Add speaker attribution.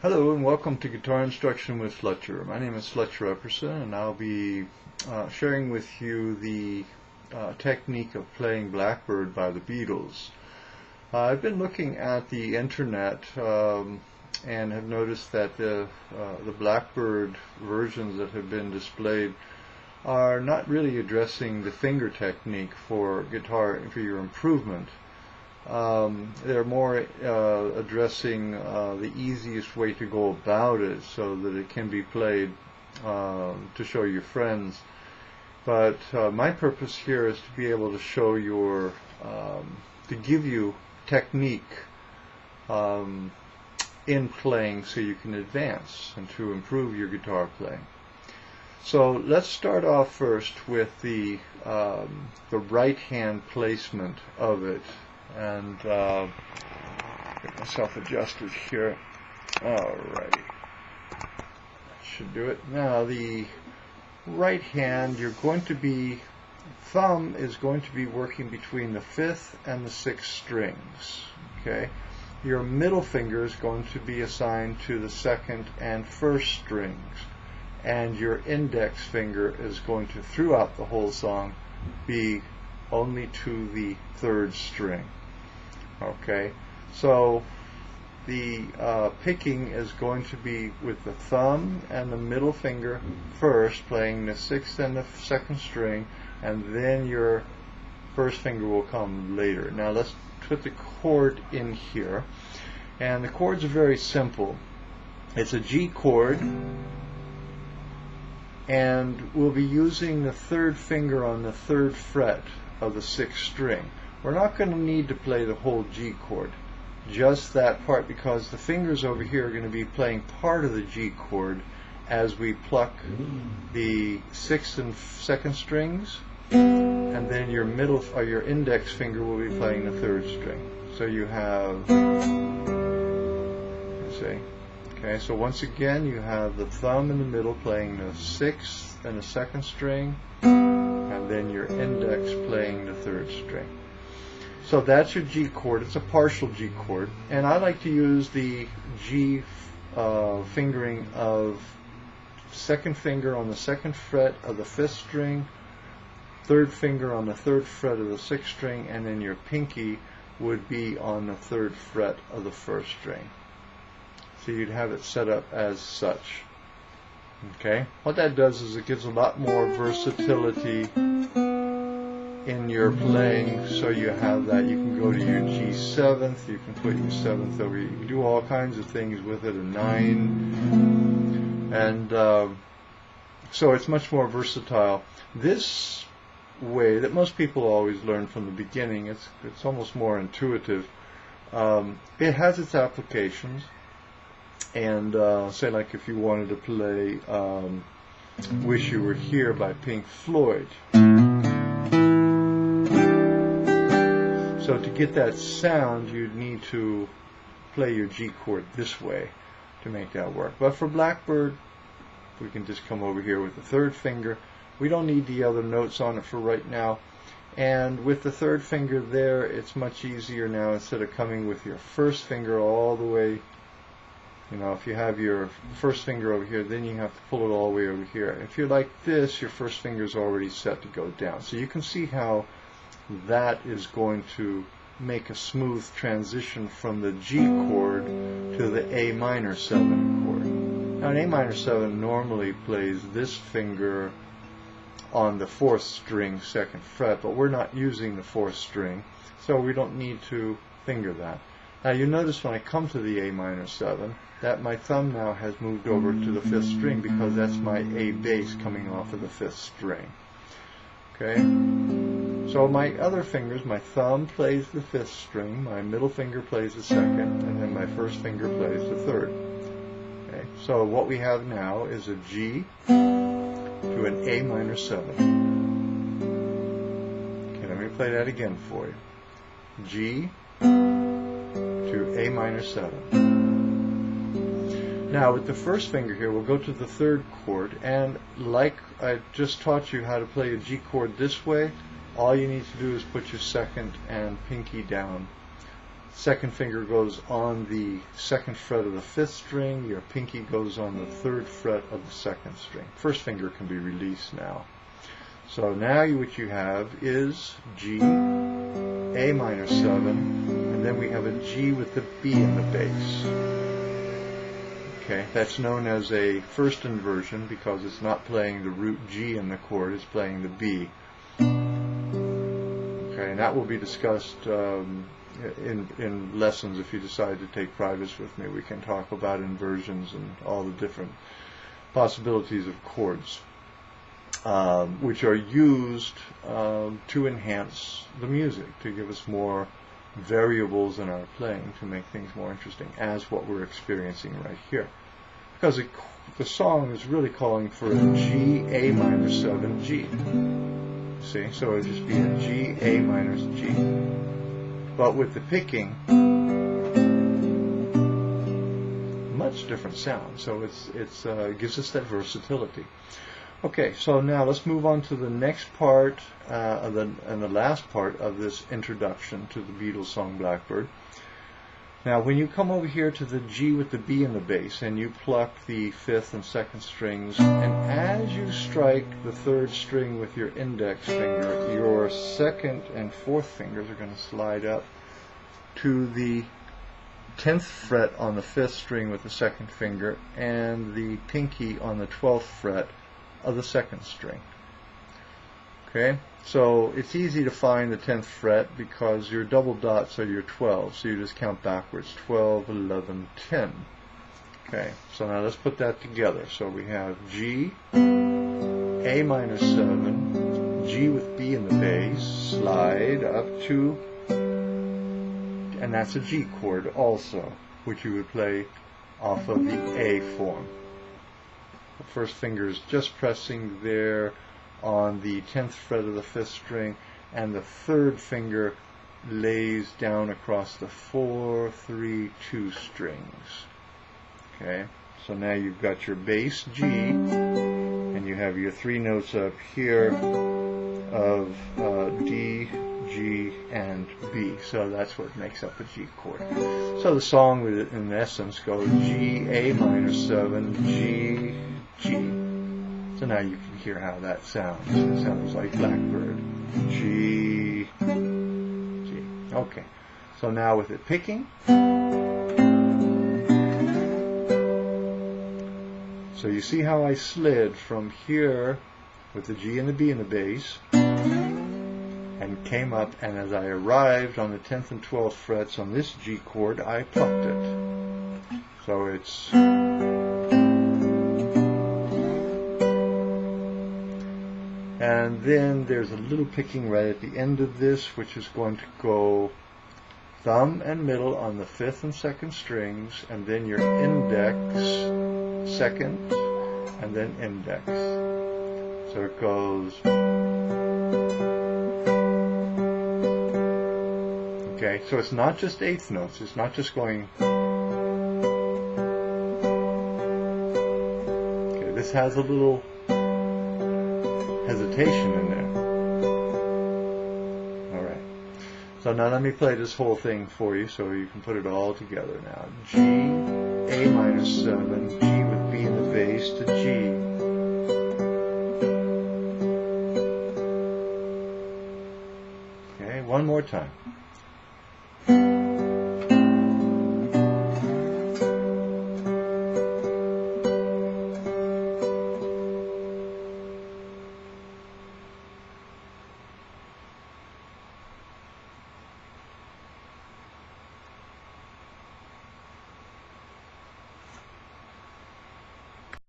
Speaker 1: Hello and welcome to Guitar Instruction with Fletcher. My name is Fletcher and I'll be sharing with you the technique of playing Blackbird by the Beatles. I've been looking at the internet and have noticed that the Blackbird versions that have been displayed are not really addressing the finger technique for your improvement. They're more addressing the easiest way to go about it so that it can be played to show your friends. But my purpose here is to be able to show to give you technique in playing so you can advance and to improve your guitar playing. So let's start off first with the right hand placement of it. And get myself adjusted here. Alrighty, that should do it. Now the right hand, thumb is going to be working between the 5th and the 6th strings. Okay, your middle finger is going to be assigned to the 2nd and 1st strings, and your index finger is going to, throughout the whole song, be only to the 3rd string. Okay, so the picking is going to be with the thumb and the middle finger first, playing the 6th and the 2nd string, and then your first finger will come later. Now let's put the chord in here, and the chords are very simple. It's a G chord, and we'll be using the 3rd finger on the 3rd fret of the 6th string. We're not going to need to play the whole G chord, just that part, because the fingers over here are going to be playing part of the G chord as we pluck the 6th and 2nd strings, and then your middle or your index finger will be playing the 3rd string. So you have, okay, so once again you have the thumb in the middle playing the 6th and the 2nd string, and then your index playing the 3rd string. So that's your G chord. It's a partial G chord, and I like to use the G fingering of 2nd finger on the 2nd fret of the 5th string, 3rd finger on the 3rd fret of the 6th string, and then your pinky would be on the 3rd fret of the 1st string. So you'd have it set up as such. Okay, what that does is it gives a lot more versatility in your playing. So you have that, you can go to your G7th, you can put your 7th over, you can do all kinds of things with it, a 9, and so it's much more versatile. This way that most people always learn from the beginning, it's almost more intuitive. It has its applications, and say like if you wanted to play Wish You Were Here by Pink Floyd. So to get that sound, you'd need to play your G chord this way to make that work. But for Blackbird, we can just come over here with the 3rd finger. We don't need the other notes on it for right now. And with the 3rd finger there, it's much easier now. Instead of coming with your 1st finger all the way, if you have your 1st finger over here, then you have to pull it all the way over here. If you're like this, your 1st finger is already set to go down. So you can see how that is going to make a smooth transition from the G chord to the A minor 7 chord. Now an A minor 7 normally plays this finger on the 4th string 2nd fret, but we're not using the 4th string, so we don't need to finger that. Now you notice when I come to the A minor 7 that my thumb now has moved over to the 5th string, because that's my A bass coming off of the 5th string. Okay, so my other fingers, my thumb plays the 5th string, my middle finger plays the 2nd, and then my 1st finger plays the 3rd. Okay, so what we have now is a G to an A minor 7. Okay, let me play that again for you. G to A minor 7. Now with the 1st finger here, we'll go to the 3rd chord, and like I just taught you how to play a G chord this way, all you need to do is put your 2nd and pinky down Second finger goes on the second fret of the fifth string. Your pinky goes on the third fret of the second string. First finger can be released now. So now what you have is G, A minor 7, and then we have a G with the B in the bass. Okay, that's known as a first inversion because it's not playing the root G in the chord, it's playing the B. Okay, and that will be discussed in lessons. If you decide to take privates with me, we can talk about inversions and all the different possibilities of chords, which are used to enhance the music, to give us more variables in our playing, to make things more interesting, as what we're experiencing right here. Because the song is really calling for a G, A minor 7, G. See, so it would just be a G, A minor G. But with the picking, much different sound. So it gives us that versatility. Okay, so now let's move on to the next part and the last part of this introduction to the Beatles song Blackbird. Now, when you come over here to the G with the B in the bass, and you pluck the fifth and second strings, and as you strike the third string with your index finger, your second and fourth fingers are going to slide up to the 10th fret on the fifth string with the second finger, and the pinky on the 12th fret of the second string. Okay, so it's easy to find the 10th fret because your double dots are your 12, so you just count backwards: 12, 11, 10. Okay, so now let's put that together. So we have G, A minor 7, G with B in the bass, slide up to, and that's a G chord also, which you would play off of the A form. The first finger is just pressing there on the 10th fret of the fifth string, and the third finger lays down across the 4, 3, 2 strings. Okay, so now you've got your bass G, and you have your three notes up here of D, G, and B. So that's what makes up a G chord. So the song, in essence, goes G, A minor 7, G, G. So now you can hear how that sounds. It sounds like Blackbird. G, G. Okay. So now with it picking. So you see how I slid from here with the G and the B in the bass, and came up, and as I arrived on the 10th and 12th frets on this G chord, I plucked it. So it's... And then there's a little picking right at the end of this, which is going to go thumb and middle on the fifth and second strings, and then your index second, and then index. So it goes... Okay, so it's not just eighth notes, it's not just going... Okay, this has a little hesitation in there. Alright. So now let me play this whole thing for you so you can put it all together now. G, A minor 7, G with B in the bass to G. Okay, one more time.